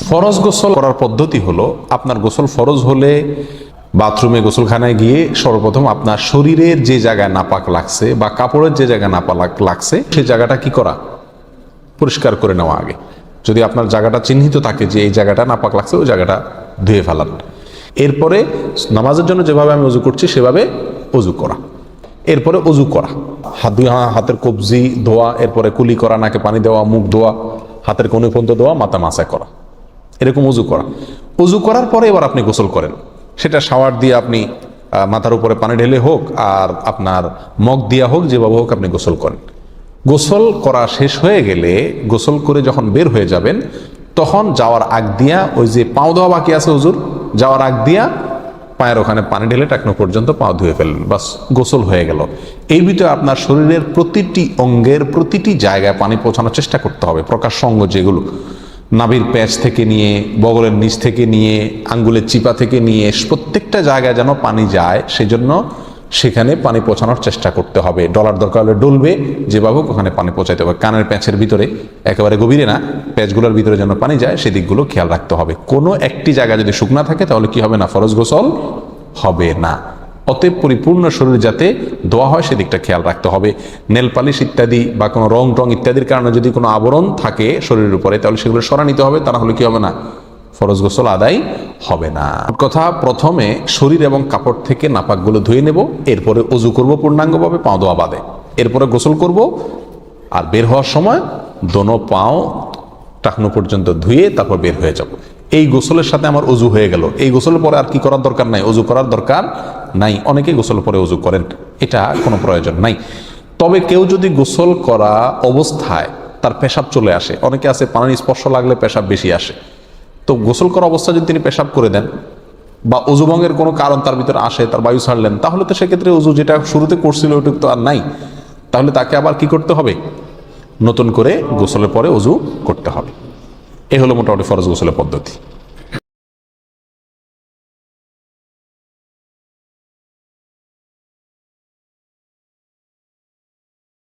ফরজ গোসল করার পদ্ধতি হলো, আপনার গোসল ফরজ হলে বাথরুমে গোসলখানায় গিয়ে সর্বপ্রথম আপনার শরীরের যে জায়গায় নাপাক লাগছে বা কাপড়ের যে জায়গায় নাপাক লাগছে সেই জায়গাটা কি করা, পরিষ্কার করে নেওয়া আগে। যদি আপনার জায়গাটা চিহ্নিত থাকে যে এই জায়গাটা নাপাক লাগছে, ওই জায়গাটা ধুয়ে ফেলান। এরপরে নামাজের জন্য যেভাবে আমি অজু করছি সেভাবে অজু করা। এরপরে অজু করা, হাতের কবজি ধোয়া, এরপরে কুলি করা, নাকে পানি দেওয়া, মুখ ধোয়া, হাতের কনুই পর্যন্ত ধোয়া, মাথা মাসায় করা, এরকম অজু করা। অজু করার পরে এবার আপনি গোসল করেন। সেটা শাওয়ার দিয়ে আপনি মাথার উপরে পানি ঢেলে হোক আর আপনার মগ দিয়া হোক, যেভাবে হোক আপনি গোসল করেন। গোসল করা শেষ হয়ে গেলে, গোসল করে যখন বের হয়ে যাবেন, তখন যাওয়ার আগ দিয়া ওই যে পাও ধোয়া বাকি আছে হুজুর, যাওয়ার আগ দিয়া পায়ের ওখানে পানি ঢেলে টাকনো পর্যন্ত পা ধুয়ে ফেললেন, বাস গোসল হয়ে গেল। এই ভিতরে আপনার শরীরের প্রতিটি অঙ্গের প্রতিটি জায়গায় পানি পৌঁছানোর চেষ্টা করতে হবে। প্রকাশ্য অঙ্গ যেগুলো, নাভির প্যাচ থেকে নিয়ে, বগলের নিচ থেকে নিয়ে, আঙ্গুলের চিপা থেকে নিয়ে, প্রত্যেকটা জায়গায় যেন পানি যায়, সেজন্য সেখানে পানি পৌঁছানোর চেষ্টা করতে হবে। ডলার দরকার হলে ডলবে, যেভাবে ওখানে পানি পৌঁছাতে হবে। কানের প্যাঁচের ভিতরে, একেবারে গভীরে না, প্যাঁচগুলোর ভিতরে যেন পানি যায়, সেদিকগুলো খেয়াল রাখতে হবে। কোনো একটি জায়গা যদি শুকনা থাকে তাহলে কি হবে না, ফরজ গোসল হবে না। অতএব পরিপূর্ণ শরীর যাতে ধোয়া হয় সেদিকটা খেয়াল রাখতে হবে। নেল পালিশ ইত্যাদি বা কোনো রং ইত্যাদির কারণে যদি কোনো আবরণ থাকে শরীরের উপরে, তাহলে সেগুলো সরা নিতে হবে, তা না হলে কি হবে না, ফরজ গোসল আদায় হবে না। কথা, প্রথমে শরীর এবং কাপড় থেকে নাপাকগুলো ধুয়ে নেব, এরপরে অজু করব পূর্ণাঙ্গভাবে, পাও ধোয়া বাদে। এরপরে গোসল করব, আর বের হওয়ার সময় দোনো পাও টাকনো পর্যন্ত ধুয়ে তারপর বের হয়ে যাব। এই গোসলের সাথে আমার অজু হয়ে গেল। এই গোসলের পরে আর কি করার দরকার নাই, অজু করার দরকার নাই। অনেকে গোসলের পরে অজু করেন, এটা কোনো প্রয়োজন নাই। তবে কেউ যদি গোসল করা অবস্থায় তার পেশাব চলে আসে, অনেকে আছে পানির স্পর্শ লাগলে পেশাব বেশি আসে, তো গোসল করা অবস্থায় যদি তিনি পেশাব করে দেন বা অজু ভঙ্গের কোনো কারণ তার ভিতরে আসে, তার বায়ু ছাড়লেন, তাহলে তো সেক্ষেত্রে অজু যেটা শুরুতে করছিল ওইটুকু তো আর নাই। তাহলে তাকে আবার কি করতে হবে, নতুন করে গোসলের পরে অজু করতে হবে। এই হলো মোটামুটি ফরজ গোসলের পদ্ধতি।